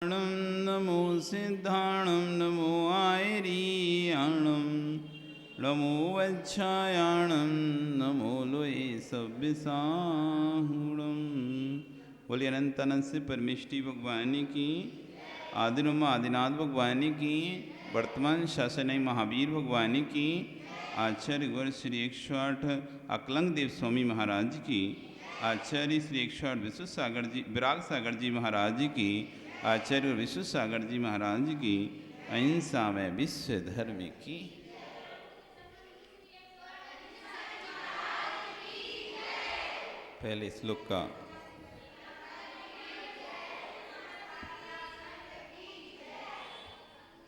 नमो सिद्धाणं नमो आयरीयाणं नमो वच्छायाणं नमो लोये सव्यसाहुणं। बोलिए अनंत अनंत से परमेष्टि भगवान की, आदिनुमा आदिनाथ भगवान की, वर्तमान शासन महावीर भगवान की, आचार्य गुरु श्री 108 अकलंग देव स्वामी महाराज की, आचार्य श्री 108 विश्व सागर जी विराग सागर जी महाराज की, आचार्य विश्व सागर जी महाराज की, अहिंसा में विश्व धर्म की। पहले श्लोक का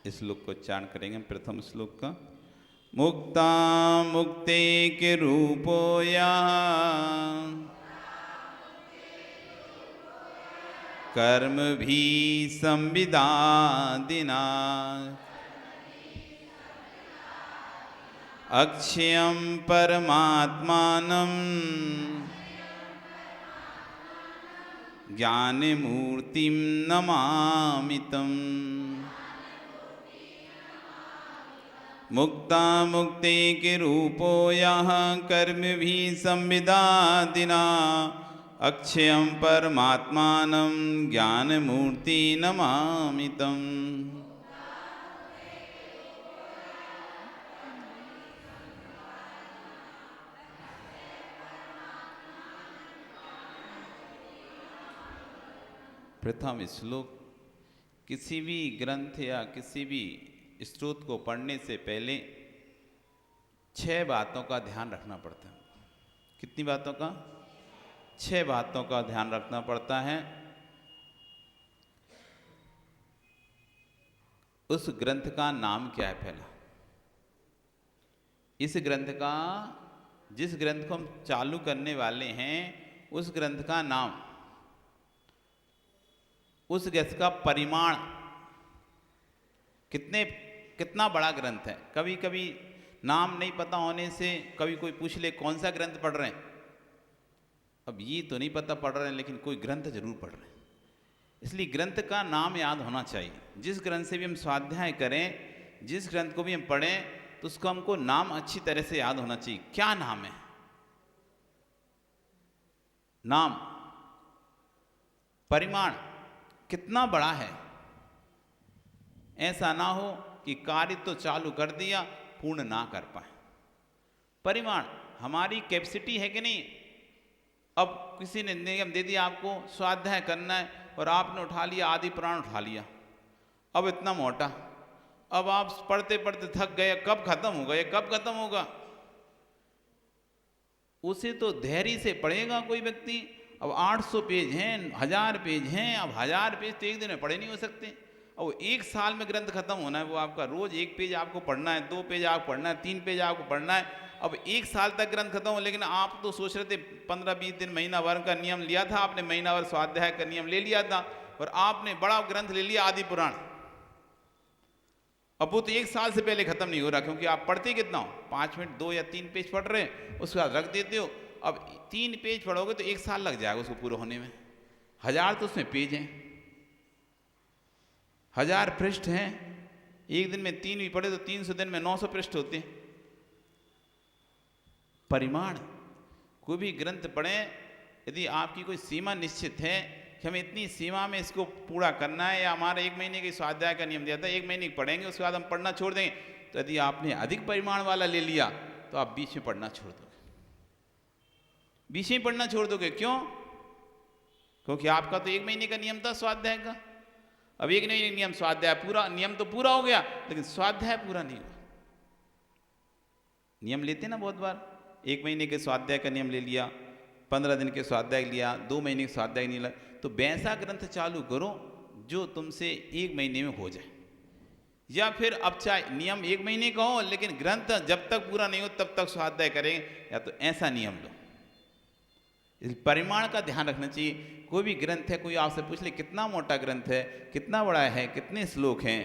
श्लोक को उच्चारण करेंगे। प्रथम श्लोक का मुक्ता मुक्ते के रूपो या कर्म भी संविदादिना अक्षयं परमात्मानं ज्ञानमूर्तिं नमामितम्। मुक्ता मुक्ते के रूपो यः कर्म भी संविदादिना अक्षयं परमात्मानं ज्ञानमूर्ति नमामितम्। प्रथम श्लोक किसी भी ग्रंथ या किसी भी स्रोत को पढ़ने से पहले 6 बातों का ध्यान रखना पड़ता है। कितनी बातों का? 6 बातों का ध्यान रखना पड़ता है। उस ग्रंथ का नाम क्या है पहला? इस ग्रंथ का, जिस ग्रंथ को हम चालू करने वाले हैं उस ग्रंथ का नाम, उस ग्रंथ का परिमाण, कितना बड़ा ग्रंथ है। कभी कभी नाम नहीं पता होने से कभी कोई पूछ ले कौन सा ग्रंथ पढ़ रहे हैं, अब ये तो नहीं पता पढ़ रहे हैं लेकिन कोई ग्रंथ जरूर पढ़ रहे हैं। इसलिए ग्रंथ का नाम याद होना चाहिए। जिस ग्रंथ से भी हम स्वाध्याय करें, जिस ग्रंथ को भी हम पढ़ें तो उसको हमको नाम अच्छी तरह से याद होना चाहिए। क्या नाम है? नाम, परिमाण, कितना बड़ा है। ऐसा ना हो कि कार्य तो चालू कर दिया पूर्ण ना कर पाए। परिमाण, हमारी कैपेसिटी है कि नहीं। अब किसी ने नियम दे दिया आपको स्वाध्याय करना है और आपने उठा लिया, आदि पुराण उठा लिया, अब इतना मोटा, अब आप पढ़ते पढ़ते थक गए, कब खत्म होगा ये, कब खत्म होगा। उसे तो धैर्य से पढ़ेगा कोई व्यक्ति। अब 800 पेज हैं, 1000 पेज हैं, अब 1000 पेज तो एक दिन में पढ़े नहीं हो सकते। अब 1 साल में ग्रंथ खत्म होना है, वो आपका रोज 1 पेज आपको पढ़ना है, 2 पेज आपको पढ़ना है, 3 पेज आपको पढ़ना है। अब 1 साल तक ग्रंथ खत्म हो, लेकिन आप तो सोच रहे थे 15-20 दिन, महीना भर का नियम लिया था आपने, महीना भर स्वाध्याय का नियम ले लिया था और आपने बड़ा ग्रंथ ले लिया आदि पुराण। अब वो तो 1 साल से पहले खत्म नहीं हो रहा, क्योंकि आप पढ़ते कितना हो, 5 मिनट 2 या 3 पेज पढ़ रहे हैं, उसके बाद रख देते हो। अब 3 पेज पढ़ोगे तो 1 साल लग जाएगा उसको पूरा होने में। 1000 तो उसमें पेज हैं, 1000 पृष्ठ हैं। एक दिन में 3 भी पढ़े तो 300 दिन में 900 पृष्ठ होते हैं। परिमाण, कोई भी ग्रंथ पढ़ें, यदि आपकी कोई सीमा निश्चित है कि हमें इतनी सीमा में इसको पूरा करना है, या हमारा 1 महीने के स्वाध्याय का नियम दिया था 1 महीने पढ़ेंगे उसके बाद हम पढ़ना छोड़ देंगे, तो यदि आपने अधिक परिमाण वाला ले लिया तो आप बीच में पढ़ना छोड़ दोगे। बीच में पढ़ना छोड़ दोगे, क्यों? क्योंकि आपका तो 1 महीने का नियम था स्वाध्याय का। अब 1 महीने नियम स्वाध्याय पूरा, नियम तो पूरा हो गया लेकिन स्वाध्याय पूरा नहीं हुआ। नियम लेते ना बहुत बार, 1 महीने के स्वाध्याय का नियम ले लिया, 15 दिन के स्वाध्याय लिया, 2 महीने के स्वाध्याय नहीं लिया। तो वैसा ग्रंथ चालू करो जो तुमसे 1 महीने में हो जाए, या फिर अब चाहे नियम 1 महीने का हो लेकिन ग्रंथ जब तक पूरा नहीं हो तब तक स्वाध्याय करेंगे, या तो ऐसा नियम लो। इस परिमाण का ध्यान रखना चाहिए। कोई भी ग्रंथ है, कोई आपसे पूछ ले कितना मोटा ग्रंथ है, कितना बड़ा है, कितने श्लोक हैं,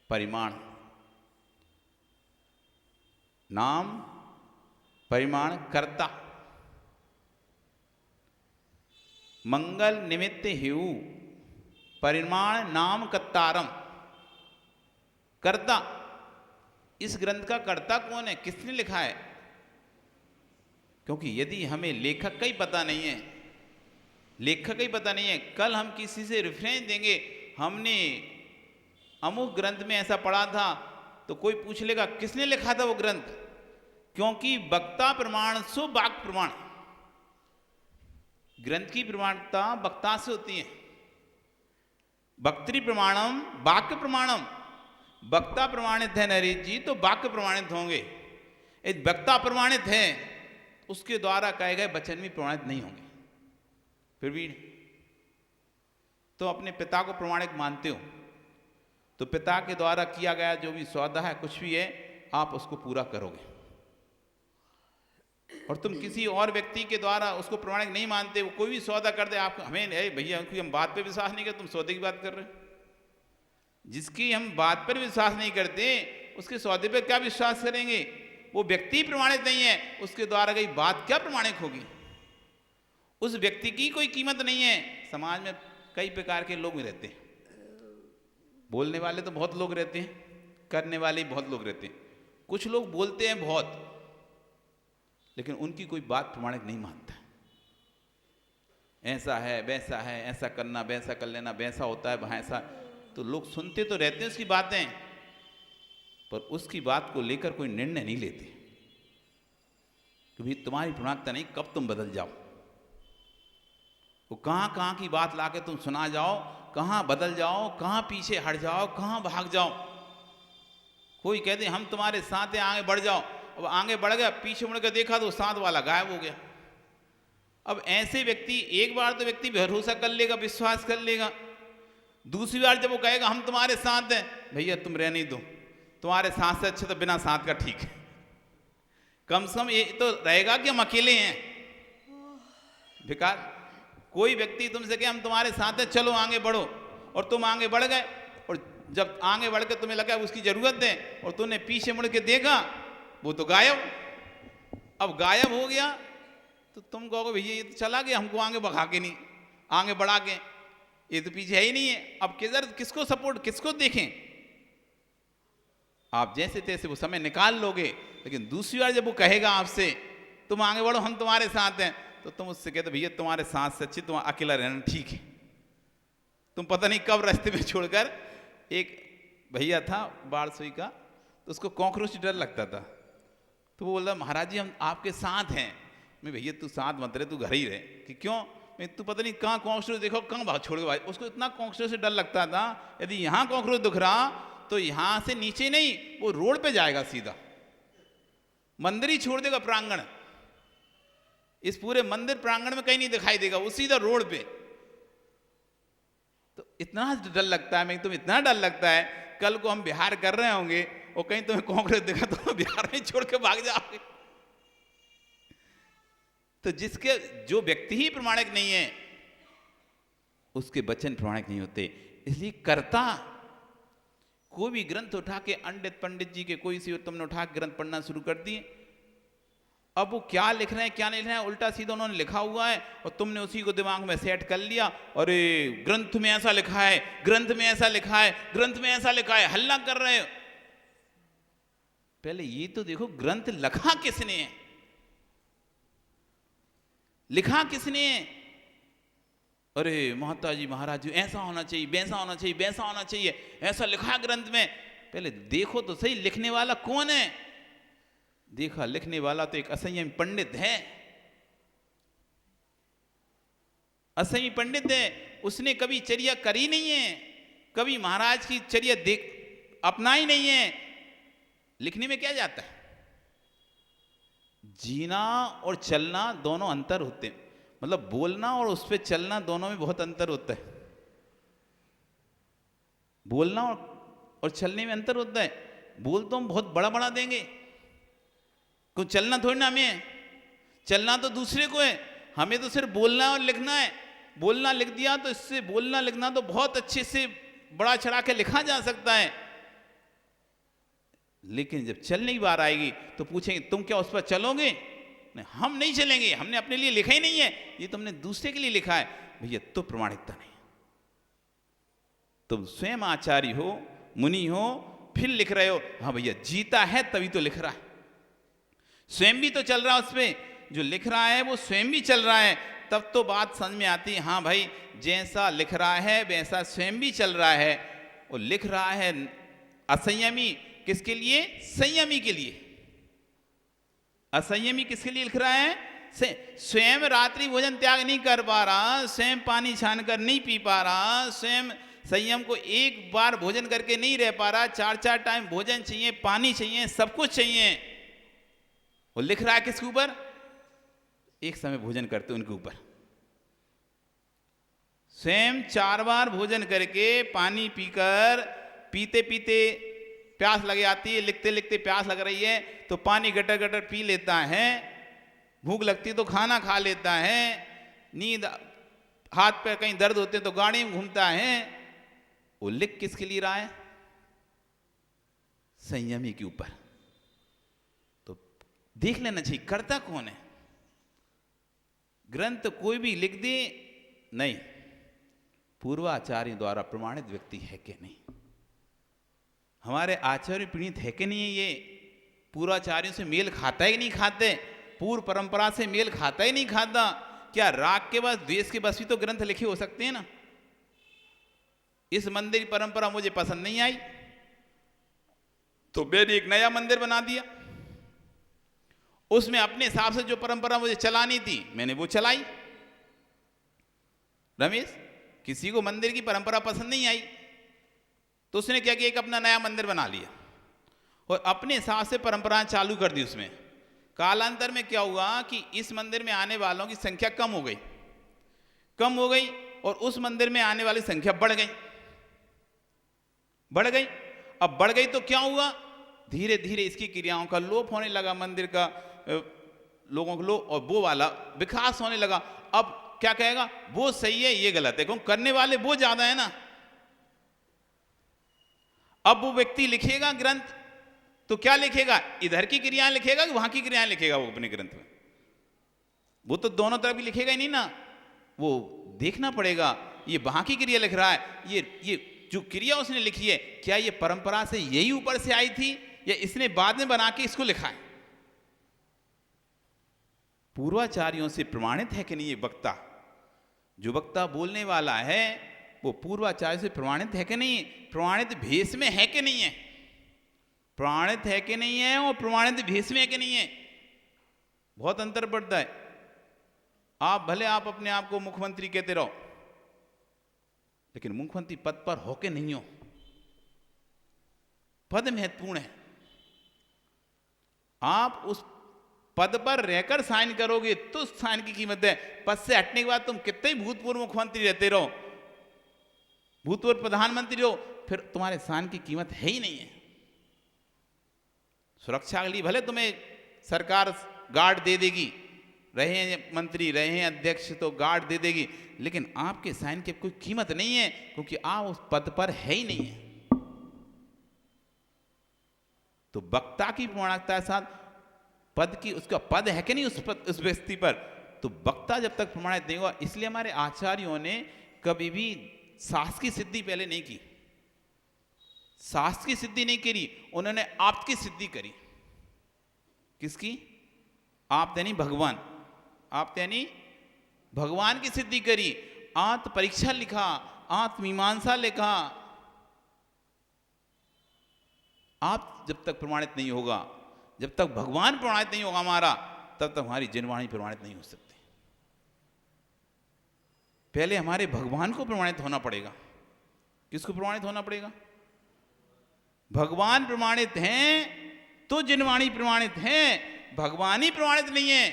परिमाण, नाम, परिमाण, कर्ता। मंगल निमित्त हेउ परिमाण नाम कत्तारम। कर्ता, इस ग्रंथ का कर्ता कौन है, किसने लिखा है? क्योंकि यदि हमें लेखक का ही पता नहीं है, लेखक का ही पता नहीं है, कल हम किसी से रेफरेंस देंगे, हमने अमुक ग्रंथ में ऐसा पढ़ा था, तो कोई पूछ लेगा किसने लिखा था वो ग्रंथ, क्योंकि वक्ता प्रमाण सो वाक् प्रमाण। ग्रंथ की प्रमाणता वक्ता से होती है। वक्तृ प्रमाणम वाक्य प्रमाणम। वक्ता प्रमाणित है नरेश जी तो वाक्य प्रमाणित होंगे। यदि वक्ता प्रमाणित है उसके द्वारा कहे गए वचन भी प्रमाणित नहीं होंगे। फिर भी तो अपने पिता को प्रमाणिक मानते हो, तो पिता के द्वारा किया गया जो भी सौदा है, कुछ भी है, आप उसको पूरा करोगे। और तुम किसी और व्यक्ति के द्वारा उसको प्रमाणिक नहीं मानते, वो कोई भी सौदा कर दे, आप हमें भैया उनकी हम बात पे विश्वास नहीं करते, तुम सौदे की बात कर रहे हो। जिसकी हम बात पर विश्वास नहीं करते उसके सौदे पर क्या विश्वास करेंगे? वो व्यक्ति प्रमाणित नहीं है, उसके द्वारा गई बात क्या प्रमाणिक होगी? उस व्यक्ति की कोई कीमत नहीं है। समाज में कई प्रकार के लोग रहते हैं, बोलने वाले तो बहुत लोग रहते हैं, करने वाले बहुत लोग रहते हैं। कुछ लोग बोलते हैं बहुत, लेकिन उनकी कोई बात प्रमाणिक नहीं मानता। ऐसा है, वैसा है, ऐसा करना, वैसा कर लेना, वैसा होता है, वहाँ ऐसा, तो लोग सुनते तो रहते हैं उसकी बातें, पर उसकी बात को लेकर कोई निर्णय नहीं लेते कि भाई तुम्हारी प्रमाणिकता नहीं, कब तुम बदल जाओ। वो कहाँ कहाँ की बात लाके तुम सुना जाओ, कहाँ बदल जाओ, कहाँ पीछे हट जाओ, कहाँ भाग जाओ। कोई कहते हम तुम्हारे साथ हैं, आगे बढ़ जाओ। अब आगे बढ़ गया, पीछे मुड़ के देखा तो साथ वाला गायब हो गया। अब ऐसे व्यक्ति, एक बार तो व्यक्ति भरोसा कर लेगा, विश्वास कर लेगा, दूसरी बार जब वो कहेगा हम तुम्हारे साथ हैं, भैया तुम रहने दो, तुम्हारे साथ से अच्छा तो बिना साथ का ठीक है। कम से कम ये तो रहेगा कि हम अकेले हैं। बेकार कोई व्यक्ति तुमसे कहे हम तुम्हारे साथ हैं, चलो आगे बढ़ो, और तुम आगे बढ़ गए, और जब आगे बढ़ के तुम्हें लगा उसकी जरूरत है और तुमने पीछे मुड़ के देखा, वो तो गायब। अब गायब हो गया तो तुम कहोगे भैया ये तो चला गया, हमको आगे बढ़ा के नहीं, आगे बढ़ा के, ये तो पीछे है ही नहीं है। अब किधर किसको सपोर्ट, किसको देखें? आप जैसे तैसे वो समय निकाल लोगे, लेकिन दूसरी बार जब वो कहेगा आपसे तुम आगे बढ़ो, हम तुम्हारे साथ हैं, तो तुम उससे कहते भैया तुम्हारे साथ से अच्छी तुम अकेला रहना ठीक है। तुम पता नहीं कब रास्ते में छोड़कर, एक भैया था बारसोई का, तो उसको कॉकरोच से डर लगता था, तो वो बोला महाराज जी हम आपके साथ हैं। मैं भैया तू साथ मत रहे, तू घर ही रहे। कि क्यों? मैं तू पता नहीं कहाँ कॉकरोच देखो, कहाँ भाग छोड़ के भाई। उसको इतना कॉकरोच से डर लगता था, यदि यहाँ कॉकरोच दिख रहा तो यहाँ से नीचे नहीं, वो रोड पे जाएगा सीधा, मंदिर ही छोड़ देगा प्रांगण, इस पूरे मंदिर प्रांगण में कहीं नहीं दिखाई देगा, वो सीधा रोड पे। तो इतना डर लगता है, मैं तुम इतना डर लगता है, कल को हम बिहार कर रहे होंगे और कहीं तुम्हें कांग्रेस देखा तो बिहार में छोड़ के भाग जाओगे। तो जिसके जो व्यक्ति ही प्रमाणिक नहीं है उसके वचन प्रमाणिक नहीं होते। इसलिए कर्ता, कोई भी ग्रंथ उठा के पंडित जी के कोई सी तुमने उठा के ग्रंथ पढ़ना शुरू कर दिए, अब वो क्या लिख रहे हैं क्या नहीं लिख रहे हैं, उल्टा सीधा उन्होंने लिखा हुआ है और तुमने उसी को दिमाग में सेट कर लिया। अरे ग्रंथ में ऐसा लिखा है, ग्रंथ में ऐसा लिखा है, ग्रंथ में ऐसा लिखा है, हल्ला कर रहे हो। पहले ये तो देखो ग्रंथ लिखा किसने है, लिखा किसने है। अरे महता जी महाराज जी ऐसा होना चाहिए, वैसा होना चाहिए, वैसा होना चाहिए, ऐसा लिखा है ग्रंथ में। पहले देखो तो सही लिखने वाला कौन है। देखा लिखने वाला तो एक असंयमी पंडित है, असंयमी पंडित है। उसने कभी चर्या करी नहीं है, कभी महाराज की चर्या देख अपना ही नहीं है। लिखने में क्या जाता है, जीना और चलना दोनों अंतर होते हैं। मतलब बोलना और उस पर चलना दोनों में बहुत अंतर होता है। बोलना और चलने में अंतर होता है। बोल तो हम बहुत बड़ा बड़ा देंगे, कोई चलना थोड़ी ना हमें है, चलना तो दूसरे को है, हमें तो सिर्फ बोलना और लिखना है। बोलना लिख दिया तो इससे बोलना लिखना तो बहुत अच्छे से बड़ा चढ़ा के लिखा जा सकता है, लेकिन जब चलने की बार आएगी तो पूछेंगे तुम क्या उस पर चलोगे? हम नहीं चलेंगे, हमने अपने लिए लिखा ही नहीं है, ये तुमने दूसरे के लिए लिखा है। भैया तो प्रामाणिकता नहीं। तुम स्वयं आचार्य हो, मुनि हो, फिर लिख रहे हो। हाँ भैया, जीता है तभी तो लिख रहा है, स्वयं भी तो चल रहा है उसमें, जो लिख रहा है वो स्वयं भी चल रहा है, तब तो बात समझ में आती है। हाँ भाई, जैसा लिख रहा है वैसा स्वयं भी चल रहा है। वो लिख रहा है असंयमी, किसके लिए? संयमी के लिए। असंयमी किसके लिए लिख रहा है? स्वयं रात्रि भोजन त्याग नहीं कर पा रहा, स्वयं पानी छान कर नहीं पी पा रहा, स्वयं संयम को एक बार भोजन करके नहीं रह पा रहा, 4-4 टाइम भोजन चाहिए, पानी चाहिए, सब कुछ चाहिए। वो लिख रहा है किसके ऊपर? एक समय भोजन करते उनके ऊपर। स्वयं 4 बार भोजन करके पानी पीकर, पीते पीते प्यास लग जाती है, लिखते लिखते प्यास लग रही है तो पानी गटर गटर पी लेता है, भूख लगती तो खाना खा लेता है, नींद, हाथ पैर कहीं दर्द होते तो गाड़ी में घूमता है। वो लिख किसके लिए रहा है? संयमी के ऊपर। तो देख लेना चाहिए करता कौन है। ग्रंथ कोई भी लिख दे, नहीं, पूर्वाचार्य द्वारा प्रमाणित व्यक्ति है कि नहीं, हमारे आचार्य प्रणीत है कि नहीं है, ये पूर्वाचार्यों से मेल खाता है कि नहीं खाते, पूर्व परंपरा से मेल खाता है नहीं खाता। क्या राग के बस, द्वेष के बस भी तो ग्रंथ लिखे हो सकते हैं ना। इस मंदिर की परंपरा मुझे पसंद नहीं आई तो मैंने एक नया मंदिर बना दिया, उसमें अपने हिसाब से जो परंपरा मुझे चलानी थी मैंने वो चलाई। रमेश, किसी को मंदिर की परंपरा पसंद नहीं आई तो उसने क्या किया, एक अपना नया मंदिर बना लिया और अपने हिसाब से परंपराएं चालू कर दी उसमें। कालांतर में क्या हुआ कि इस मंदिर में आने वालों की संख्या कम हो गई और उस मंदिर में आने वाली संख्या बढ़ गई। अब बढ़ गई तो क्या हुआ, धीरे धीरे इसकी क्रियाओं का लोप होने लगा, मंदिर का लोगों को लोप, और वो वाला विकास होने लगा। अब क्या कहेगा, वो सही है ये गलत है, क्योंकि करने वाले वो ज्यादा है ना। अब वो व्यक्ति लिखेगा ग्रंथ तो क्या लिखेगा, इधर की क्रियाएं लिखेगा कि वहां की क्रियाएं लिखेगा वो अपने ग्रंथ में? वो तो दोनों तरफ भी लिखेगा ही नहीं ना। वो देखना पड़ेगा ये वहां की क्रिया लिख रहा है, ये जो क्रिया उसने लिखी है क्या ये परंपरा से यही ऊपर से आई थी या इसने बाद में बना के इसको लिखा है। पूर्वाचार्यों से प्रमाणित है कि नहीं ये वक्ता, जो वक्ता बोलने वाला है वो पूर्वाचार्य से प्रमाणित है कि नहीं, प्रमाणित भेष में है कि नहीं है, प्रमाणित है कि नहीं है और प्रमाणित भेष में है कि नहीं है, बहुत अंतर पड़ता है। आप भले आप अपने आप को मुख्यमंत्री कहते रहो, लेकिन मुख्यमंत्री पद पर हो के नहीं हो, पद महत्वपूर्ण है। आप उस पद पर रहकर साइन करोगे तो साइन की कीमत है, पद से हटने के बाद तुम कितने ही भूतपूर्व मुख्यमंत्री रहते रहो, भूतपूर्व प्रधानमंत्री हो, फिर तुम्हारे साइन की कीमत है ही नहीं है। सुरक्षा के लिए भले तुम्हें सरकार गार्ड दे देगी, रहे हैं मंत्री, रहे हैं अध्यक्ष तो गार्ड दे देगी, लेकिन आपके साइन की कोई कीमत नहीं है क्योंकि आप उस पद पर है ही नहीं है। तो वक्ता की प्रमाणिकता के साथ पद की, उसका पद है कि नहीं उस व्यक्ति पर, तो वक्ता जब तक प्रमाणित नहीं हुआ, इसलिए हमारे आचार्यों ने कभी भी शास्त्र की सिद्धि पहले नहीं की, शास्त्र की सिद्धि नहीं करी, उन्होंने आप की सिद्धि करी। किसकी? आप यानी भगवान, आप यानी भगवान की सिद्धि करी। आत्म परीक्षा लिखा, आत्मीमांसा लिखा। आप जब तक प्रमाणित नहीं होगा, जब तक भगवान प्रमाणित नहीं होगा हमारा, तब तक हमारी जिनवाणी प्रमाणित नहीं हो सकती। पहले हमारे भगवान को प्रमाणित होना पड़ेगा। किसको प्रमाणित होना पड़ेगा? भगवान प्रमाणित हैं तो जिनवाणी प्रमाणित है, भगवान ही प्रमाणित नहीं है।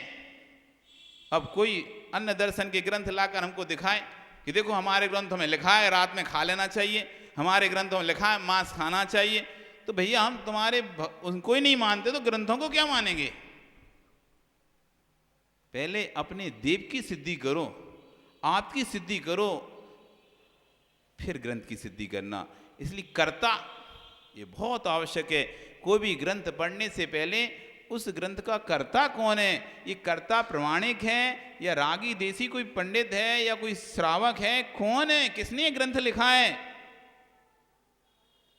अब कोई अन्य दर्शन के ग्रंथ लाकर हमको दिखाए कि देखो हमारे ग्रंथों में लिखा है रात में खा लेना चाहिए, हमारे ग्रंथों में लिखा है मांस खाना चाहिए, तो भैया हम तुम्हारे उनको ही नहीं मानते तो ग्रंथों को क्या मानेंगे? पहले अपने देव की सिद्धि करो, आपकी सिद्धि करो, फिर ग्रंथ की सिद्धि करना। इसलिए कर्ता ये बहुत आवश्यक है। कोई भी ग्रंथ पढ़ने से पहले उस ग्रंथ का कर्ता कौन है, ये कर्ता प्रमाणिक है या रागी देसी कोई पंडित है या कोई श्रावक है, कौन है, किसने ये ग्रंथ लिखा है।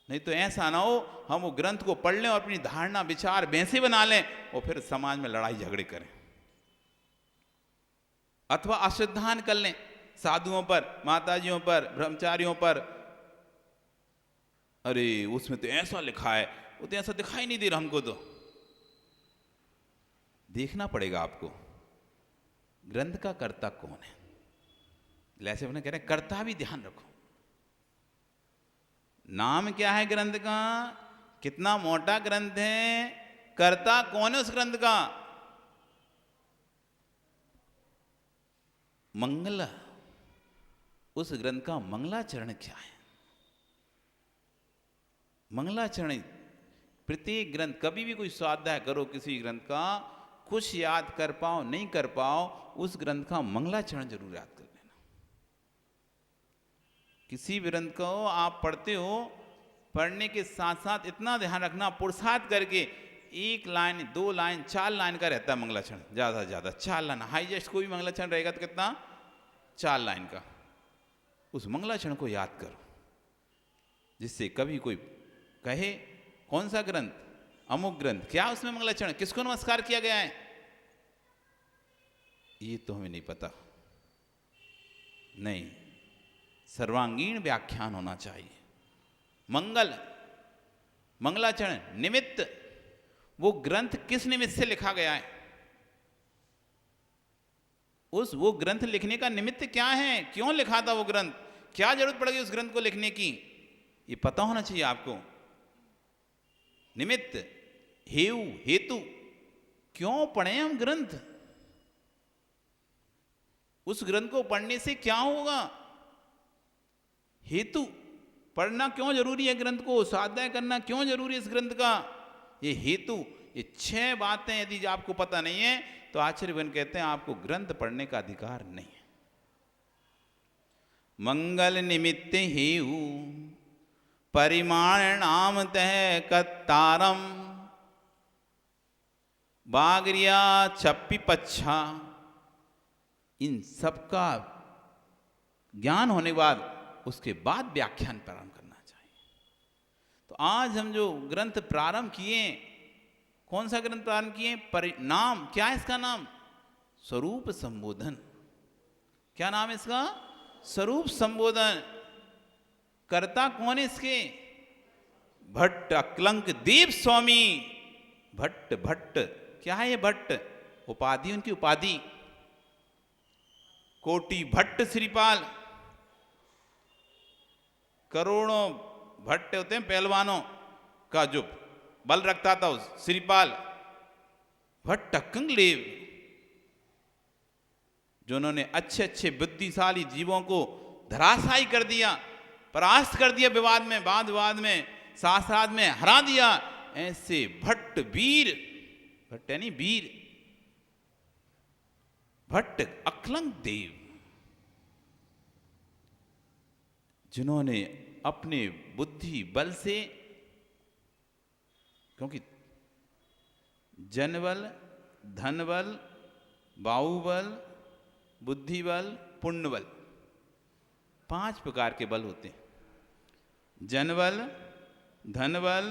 नहीं तो ऐसा ना हो हम वो ग्रंथ को पढ़ लें और अपनी धारणा विचार भैंसे बना लें और फिर समाज में लड़ाई झगड़े करें, अथवा अश्रद्धान कर लें साधुओं पर, माताजियों पर, ब्रह्मचारियों पर। अरे उसमें तो ऐसा लिखा है, वो तो ऐसा दिखाई नहीं दे रहा हमको। तो देखना पड़ेगा आपको ग्रंथ का कर्ता कौन है। जैसे अपने कह रहे हैं कर्ता भी ध्यान रखो, नाम क्या है ग्रंथ का, कितना मोटा ग्रंथ है, कर्ता कौन है उस ग्रंथ का। मंगला, उस ग्रंथ का मंगलाचरण क्या है। मंगलाचरण प्रत्येक ग्रंथ, कभी भी कोई स्वाध्याय करो किसी ग्रंथ का, कुछ याद कर पाओ नहीं कर पाओ, उस ग्रंथ का मंगलाचरण जरूर याद कर लेना। किसी भी ग्रंथ को आप पढ़ते हो, पढ़ने के साथ साथ इतना ध्यान रखना, पुरुषार्थ करके 1 लाइन 2 लाइन 4 लाइन का रहता है मंगलाचरण, ज़्यादा से ज़्यादा 4 लाइन, हाईएस्ट कोई मंगलाचरण रहेगा तो कितना, 4 लाइन का। उस मंगलाचरण को याद करो, जिससे कभी कोई कहे कौन सा ग्रंथ, अमुक ग्रंथ, क्या उसमें मंगलाचरण, किसको नमस्कार किया गया है, ये तो हमें नहीं पता। नहीं, सर्वांगीण व्याख्यान होना चाहिए। मंगल, मंगलाचरण, निमित्त, वो ग्रंथ किस निमित्त से लिखा गया है, वो ग्रंथ लिखने का निमित्त क्या है, क्यों लिखा था वो ग्रंथ, क्या जरूरत पड़ गई उस ग्रंथ को लिखने की, ये पता होना चाहिए आपको। निमित्त, हेतु, हेतु, क्यों पढ़े हम ग्रंथ, उस ग्रंथ को पढ़ने से क्या होगा, हेतु, पढ़ना क्यों जरूरी है, ग्रंथ को स्वाध्याय करना क्यों जरूरी है इस ग्रंथ का, ये हेतु, ये 6 बातें यदि आपको पता नहीं है तो आचार्यगण कहते हैं आपको ग्रंथ पढ़ने का अधिकार नहीं है। मंगल निमित्त हेऊ परिमाण नाम तह कत्तारम बागरिया छप्पी पच्छा, इन सबका ज्ञान होने के बाद उसके बाद व्याख्यान प्रारंभ करना चाहिए। तो आज हम जो ग्रंथ प्रारंभ किए, कौन सा ग्रंथ प्रारंभ किए, नाम क्या है इसका नाम, स्वरूप संबोधन। क्या नाम है इसका, स्वरूप संबोधन। कर्ता कौन है इसके, भट्ट अक्लंक देव स्वामी भट्ट। भट्ट क्या है ये भट्ट, उपाधि, उनकी उपाधि। कोटि भट्ट श्रीपाल, करोड़ों भट्ट होते हैं पहलवानों का जो बल रखता था उस श्रीपाल भट्ट कंगलेव, जिन्होंने अच्छे अच्छे बुद्धिशाली जीवों को धराशायी कर दिया, परास्त कर दिया विवाद में, वाद विवाद में, शास्त्रार्थ में हरा दिया। ऐसे भट्ट वीर, भट्ट यानी वीर, भट्ट अक्लंक देव, जिन्होंने अपने बुद्धि बल से, क्योंकि जनबल, धनबल, बाहुबल, बुद्धिबल, पुण्यबल, 5 प्रकार के बल होते हैं। जनबल, धनबल,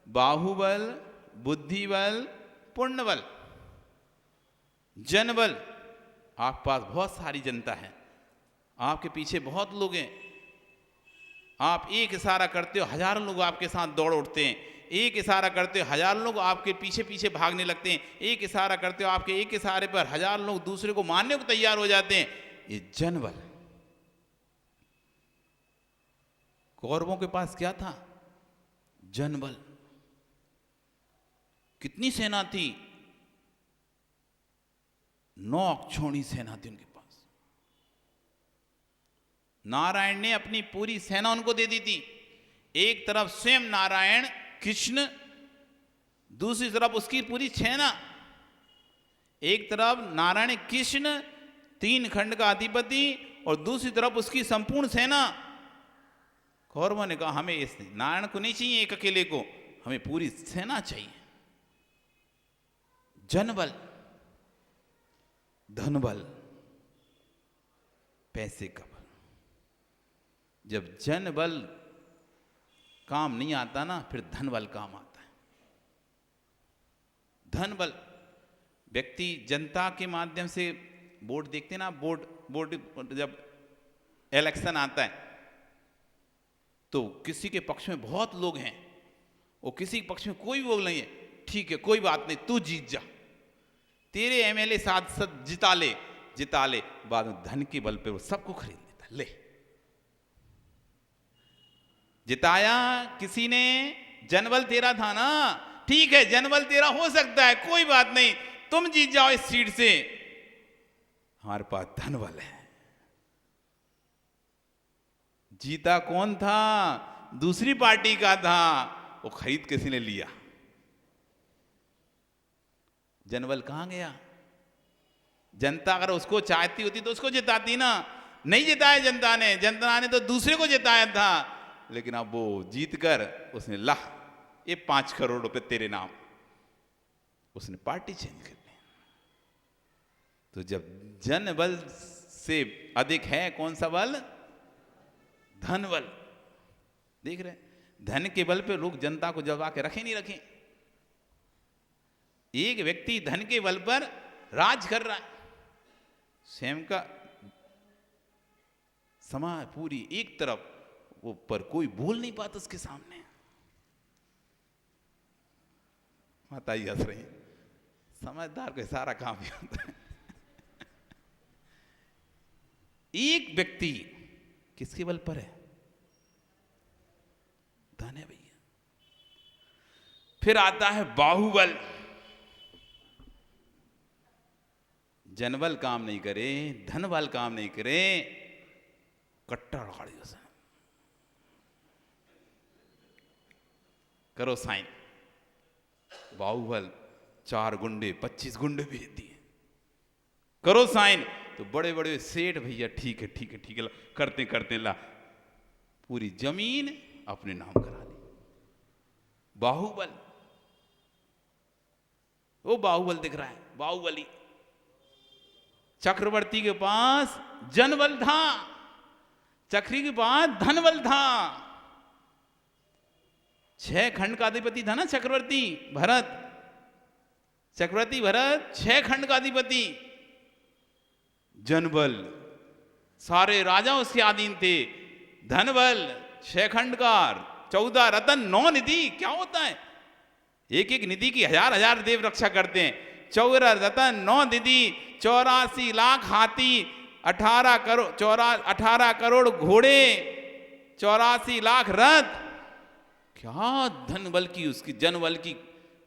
बाहुबल, बुद्धिबल, पुण्यबल। जनबल, आपके पास बहुत सारी जनता है, आपके पीछे बहुत लोग हैं, आप एक इशारा करते हो हजारों लोग आपके साथ दौड़ उठते हैं, एक इशारा करते हो हजारों लोग आपके पीछे पीछे भागने लगते हैं, एक इशारा करते हो आपके एक इशारे पर हजारों लोग दूसरे को मारने को तैयार हो जाते हैं। ये जनबल। कौरवों के पास क्या था, जनबल। कितनी सेना थी, 9 अक्षौणी सेना थी उनके पास। नारायण ने अपनी पूरी सेना उनको दे दी थी। एक तरफ स्वयं नारायण कृष्ण, दूसरी तरफ उसकी पूरी सेना। एक तरफ नारायण कृष्ण 3 खंड का अधिपति और दूसरी तरफ उसकी संपूर्ण सेना। कौरवों ने कहा हमें इस नारायण को नहीं चाहिए एक अकेले को, हमें पूरी सेना चाहिए। जनबल, धनबल, पैसे का बल। जब जनबल काम नहीं आता ना, फिर धनबल काम आता है। धनबल, व्यक्ति जनता के माध्यम से वोट देखते ना, वोट जब इलेक्शन आता है तो किसी के पक्ष में बहुत लोग हैं और किसी के पक्ष में कोई लोग नहीं है, ठीक है कोई बात नहीं, तू जीत जा, तेरे एमएलए सांसद जिता ले, बाद में धन के बल पे वो सबको खरीद लेता। ले, जिताया किसी ने, जनबल तेरा था ना, ठीक है जनबल तेरा हो सकता है, कोई बात नहीं, तुम जीत जाओ इस सीट से, हमारे पास धनबल है। जीता कौन था? दूसरी पार्टी का था, वो खरीद किसी ने लिया। जनबल कहां गया? जनता अगर उसको चाहती होती तो उसको जिताती ना, नहीं जिताया जनता ने तो दूसरे को जिताया था, लेकिन अब वो जीत कर उसने ला ये 5 करोड़ रुपए तेरे नाम, उसने पार्टी चेंज कर ली। तो जब जनबल से अधिक है कौन सा बल? धनबल। देख रहे, धन के बल पे लोग जनता को जगा के रखे नहीं रखे। एक व्यक्ति धन के बल पर राज कर रहा है, स्वयं का समाज पूरी एक तरफ, वो पर कोई बोल नहीं पाता उसके सामने। माता ही हंस रही, समझदार को सारा काम ही होता है। एक व्यक्ति किसके बल पर है? धन है भैया। फिर आता है बाहुबल। जनबल काम नहीं करे, धनबल काम नहीं करे, कट्टा लगा दिया उसे। करो साइन, बाहुबल 4 गुंडे 25 गुंडे भेज दिए, करो साइन। तो बड़े बड़े सेठ भैया ठीक है करते ला पूरी जमीन अपने नाम करा ली। बाहुबल, वो बाहुबल दिख रहा है, बाहुबली। चक्रवर्ती के पास जनबल था, चक्री के पास धनबल था। 6 खंड का अधिपति था ना चक्रवर्ती भरत 6 खंड का अधिपति। जनबल, सारे राजा उसके अधीन थे। धनबल 6 खंड का, 14 रतन 9 निधि। क्या होता है? एक निधि की हजार देव रक्षा करते हैं। 14 रतन 9 निधि, 84 लाख हाथी, 18 करोड़ घोड़े, 84 लाख रथ। क्या धनबल की, उसकी जनबल की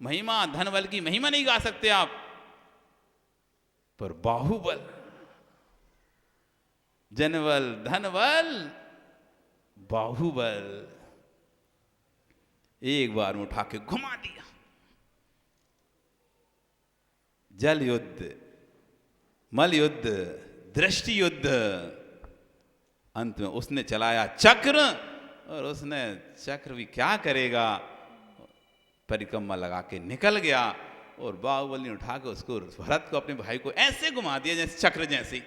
महिमा, धनबल की महिमा नहीं गा सकते आप। पर बाहुबल, जनबल, धनबल, बाहुबल एक बार में उठा के घुमा दिया। जल युद्ध, मल युद्ध, दृष्टि युद्ध। अंत में उसने चलाया चक्र, और उसने चक्र भी क्या करेगा, परिक्रमा लगा के निकल गया। और बाहुबल ने उठा के उसको, भरत को, अपने भाई को ऐसे घुमा दिया जैसे चक्र जैसे।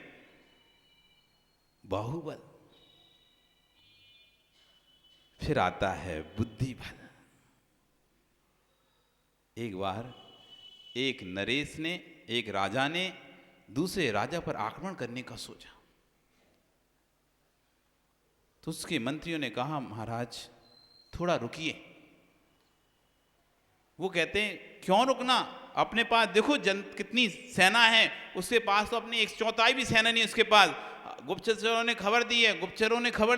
बाहुबल। फिर आता है बुद्धि बल। एक बार एक नरेश ने, एक राजा ने दूसरे राजा पर आक्रमण करने का सोचा। तो उसके मंत्रियों ने कहा, महाराज थोड़ा रुकिए। वो कहते हैं, क्यों रुकना, अपने पास देखो कितनी सेना है, उसके पास तो अपनी 1/4 भी सेना नहीं उसके पास। गुप्तचरों ने खबर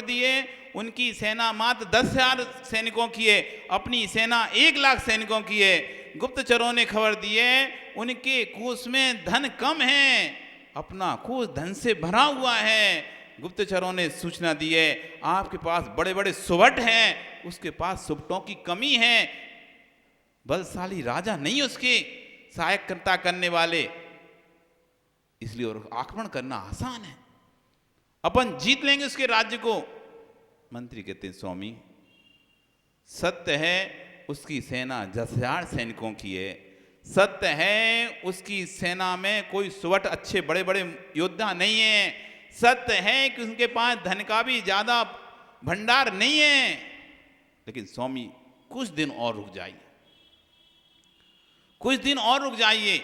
दी है, उनकी सेना मात्र 10,000 सैनिकों की है, अपनी सेना 1 लाख सैनिकों की है। गुप्तचरों ने खबर दी है, उनके कोष में धन कम है, अपना कोष धन से भरा हुआ है। गुप्तचरों ने सूचना दी है, आपके पास बड़े बड़े सुबट हैं, उसके पास सुबटों की कमी है, बलशाली राजा नहीं उसके सहायता करने वाले, इसलिए और आक्रमण करना आसान है, अपन जीत लेंगे उसके राज्य को। मंत्री कहते हैं, स्वामी सत्य है उसकी सेना 10,000 सैनिकों की है, सत्य है उसकी सेना में कोई सुवट अच्छे बड़े बड़े योद्धा नहीं है। सत्य है कि उनके पास धन का भी ज्यादा भंडार नहीं है। लेकिन स्वामी कुछ दिन और रुक जाइए, कुछ दिन और रुक जाइए,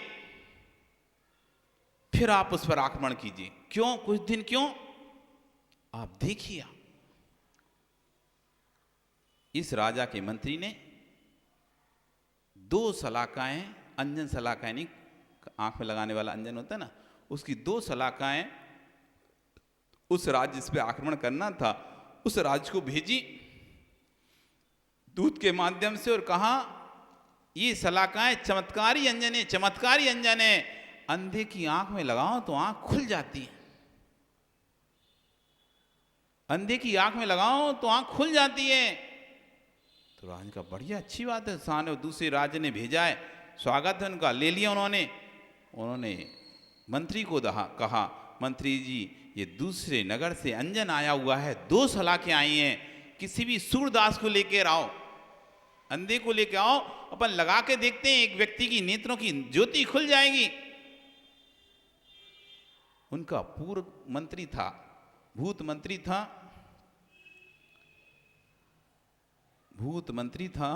फिर आप उस पर आक्रमण कीजिए। क्यों कुछ दिन, क्यों? आप देखिए, इस राजा के मंत्री ने 2 सलाखाएं, अंजन सलाखाएं नहीं, आंख में लगाने वाला अंजन होता है ना, उसकी 2 सलाखाएं उस राज्य जिस पे आक्रमण करना था उस राज्य को भेजी दूत के माध्यम से, और कहा ये सलाखाएं चमत्कारी अंजन है, चमत्कारी अंजन है, अंधे की आंख में लगाओ तो आंख खुल जाती है, अंधे की आंख में लगाओ तो आंख खुल जाती है। तो राज का बढ़िया, अच्छी बात है, सामने दूसरे राज्य ने भेजा है, स्वागत है उनका, ले लिया उन्होंने मंत्री को कहा, मंत्री जी ये दूसरे नगर से अंजन आया हुआ है, 2 सलाखें आई हैं, किसी भी सूरदास को लेकर आओ, अंधे को लेकर आओ, अपन लगा के देखते हैं, एक व्यक्ति की नेत्रों की ज्योति खुल जाएगी। उनका पूर्व मंत्री था, भूत मंत्री था,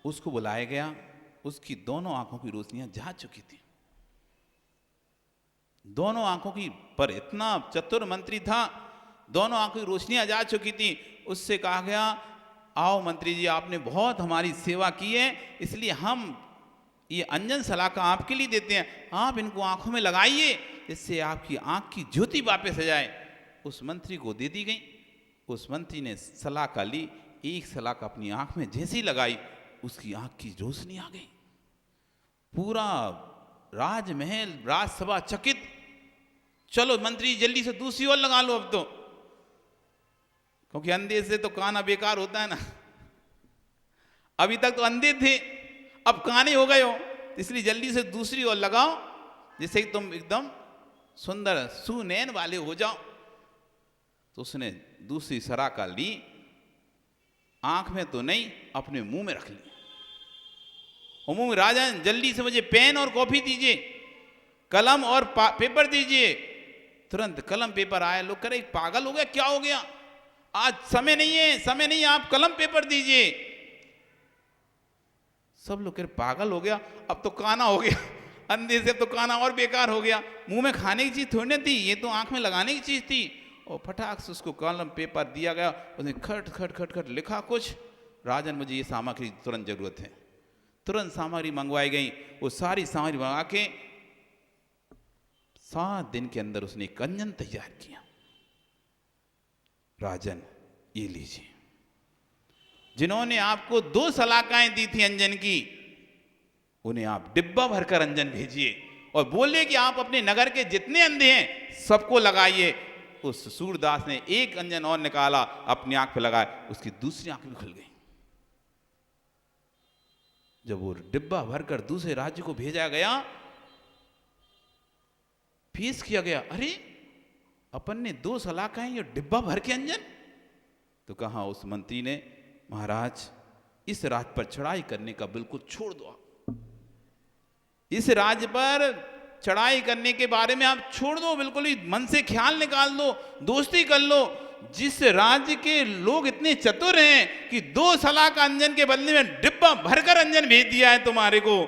उसको बुलाया गया, उसकी दोनों आंखों की रोशनियां जा चुकी थी, दोनों आंखों की, पर इतना चतुर मंत्री था, दोनों आंखों की रोशनियां जा चुकी थी। उससे कहा गया, आओ मंत्री जी, आपने बहुत हमारी सेवा की है, इसलिए हम ये अंजन सलाखा आपके लिए देते हैं, आप इनको आंखों में लगाइए, इससे आपकी आंख की ज्योति वापस आ जाए। उस मंत्री को दे दी गई। उस मंत्री ने सलाखा ली, एक सलाखा अपनी आंख में जैसी लगाई, उसकी आंख की रोशनी आ गई। पूरा राजमहल, राजसभा चकित, चलो मंत्री जल्दी से दूसरी ओर लगा लो अब तो, क्योंकि अंधे से तो काना बेकार होता है ना, अभी तक तो अंधे थे, अब काने हो गए हो, इसलिए जल्दी से दूसरी ओर लगाओ, जिससे कि तुम एकदम सुंदर सुनैन वाले हो जाओ। तो उसने दूसरी सलाखा ली, आंख में तो नहीं, अपने मुंह में रख ली, और मुंह में, राजन जल्दी से मुझे पेन और कॉपी दीजिए, कलम और पेपर दीजिए। तुरंत कलम पेपर आया। लोग कह रहे पागल हो गया, क्या हो गया, आज समय नहीं है, समय नहीं है, आप कलम पेपर दीजिए। सब लोग कह रहे पागल हो गया, अब तो काना हो गया, अंधे से अब तो काना और बेकार हो गया, मुंह में खाने की चीज थोड़ी ना थी, ये तो आंख में लगाने की चीज थी। और फटाक से उसको कलम पेपर दिया गया, उसने खट खट खट खट लिखा कुछ, राजन मुझे ये सामग्री तुरंत जरूरत है। तुरंत सामग्री मंगवाई गई, वो सारी सामग्री मंगा के 7 दिन के अंदर उसने एक अंजन तैयार किया। राजन ये लीजिए, जिन्होंने आपको 2 सलाखाएं दी थी अंजन की, उन्हें आप डिब्बा भरकर अंजन भेजिए, और बोलिए कि आप अपने नगर के जितने अंधे हैं सबको लगाइए। उस सूरदास ने एक अंजन और निकाला, अपनी आंख पे लगाया, उसकी दूसरी आंख भी खुल गई। जब वो डिब्बा भरकर दूसरे राज्य को भेजा गया, पेश किया गया, अरे अपन ने 2 सलाखाएं, ये डिब्बा भर के अंजन। तो कहा उस मंत्री ने, महाराज इस राज्य पर चढ़ाई करने का बिल्कुल छोड़ दो, इस राज्य पर चढ़ाई करने के बारे में आप छोड़ दो, बिल्कुल ही मन से ख्याल निकाल दो, दोस्ती कर लो। जिस राज्य के लोग इतने चतुर हैं कि 2 सलाखा अंजन के बदले में डिब्बा भरकर अंजन भेज दिया है तुम्हारे को,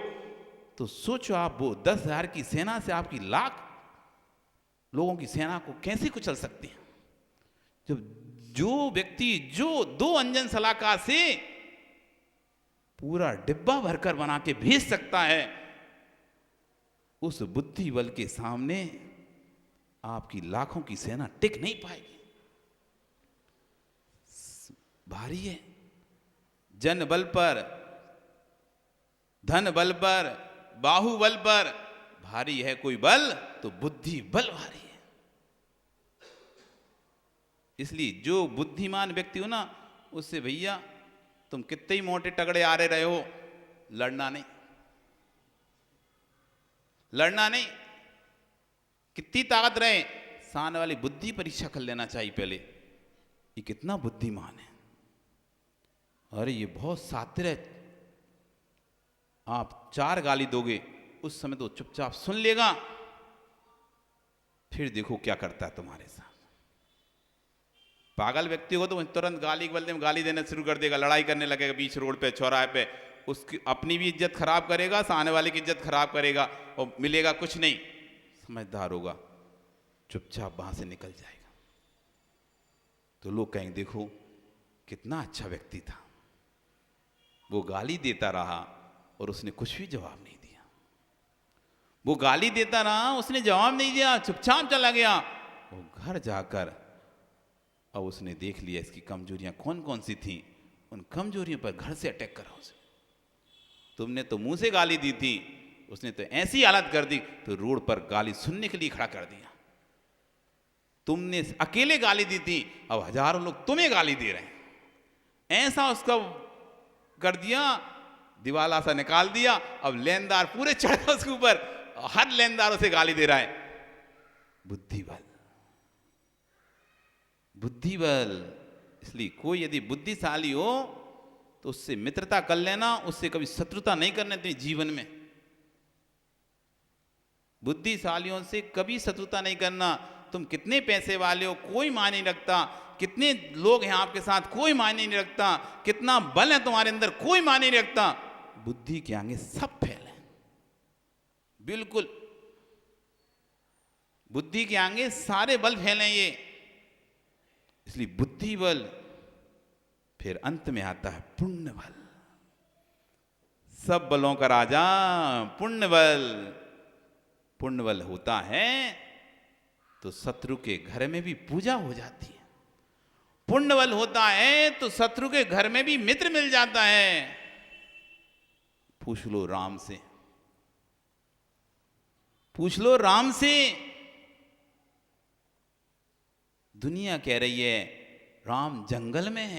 तो सोचो आप वो 10,000 की सेना से आपकी लाख लोगों की सेना को कैसे कुचल सकती है। जब जो व्यक्ति जो 2 अंजन सलाखा से पूरा डिब्बा भरकर बना के भेज सकता है, उस बुद्धि बल के सामने आपकी लाखों की सेना टिक नहीं पाएगी। भारी है, जन बल पर, धन बल पर, बाहुबल पर भारी है कोई बल, तो बुद्धि बल भारी है। इसलिए जो बुद्धिमान व्यक्ति हो ना, उससे भैया तुम कितने ही मोटे तगड़े आ रहे हो, लड़ना नहीं, लड़ना नहीं, कितनी ताकत रहे, सामने वाली बुद्धि परीक्षा कर लेना चाहिए पहले, ये कितना बुद्धिमान है, अरे ये बहुत सातिर है, आप 4 गाली दोगे, उस समय तो चुपचाप सुन लेगा, फिर देखो क्या करता है तुम्हारे साथ। पागल व्यक्ति हो तो तुरंत गाली के बदले में गाली देना शुरू कर देगा, लड़ाई करने लगेगा बीच रोड पे, चौराहे पे, उसकी अपनी भी इज्जत खराब करेगा, सामने वाले की इज्जत खराब करेगा, और मिलेगा कुछ नहीं। समझदार होगा, चुपचाप वहां से निकल जाएगा। तो लोग कहेंगे देखो कितना अच्छा व्यक्ति था, वो गाली देता रहा और उसने कुछ भी जवाब नहीं दिया। वो गाली देता रहा, उसने जवाब नहीं दिया, चुपचाप चला गया। वो घर जाकर अब उसने देख लिया इसकी कमजोरियां कौन कौन सी थी, उन कमजोरियों पर घर से अटैक करा उसे। तुमने तो मुंह से गाली दी थी, उसने तो ऐसी हालत कर दी, तो रोड पर गाली सुनने के लिए खड़ा कर दिया। तुमने अकेले गाली दी थी, अब हजारों लोग तुम्हें गाली दे रहे हैं। ऐसा उसका कर दिया, दिवाला सा निकाल दिया। अब लेनदार पूरे चढ़ गए उसके ऊपर, हर लेनदार उसे गाली दे रहा है। बुद्धि बल, बुद्धि बल। इसलिए कोई यदि बुद्धिशाली हो तो उससे मित्रता कर लेना, उससे कभी शत्रुता नहीं करने देनी जीवन में। बुद्धिशालियों से कभी शत्रुता नहीं करना। तुम कितने पैसे वाले हो कोई मायने नहीं रखता, कितने लोग हैं आपके साथ कोई मायने नहीं रखता, कितना बल है तुम्हारे अंदर कोई मायने नहीं रखता। बुद्धि के आगे सब फेल है, बिल्कुल। बुद्धि के आगे सारे बल फेल हैं ये। इसलिए बुद्धि बल, फिर अंत में आता है पुण्य बल। सब बलों का राजा पुण्य बल। पुण्य बल होता है तो शत्रु के घर में भी पूजा हो जाती है। पुण्य बल होता है तो शत्रु के घर में भी मित्र मिल जाता है। पूछ लो राम से, पूछ लो राम से। दुनिया कह रही है राम जंगल में है,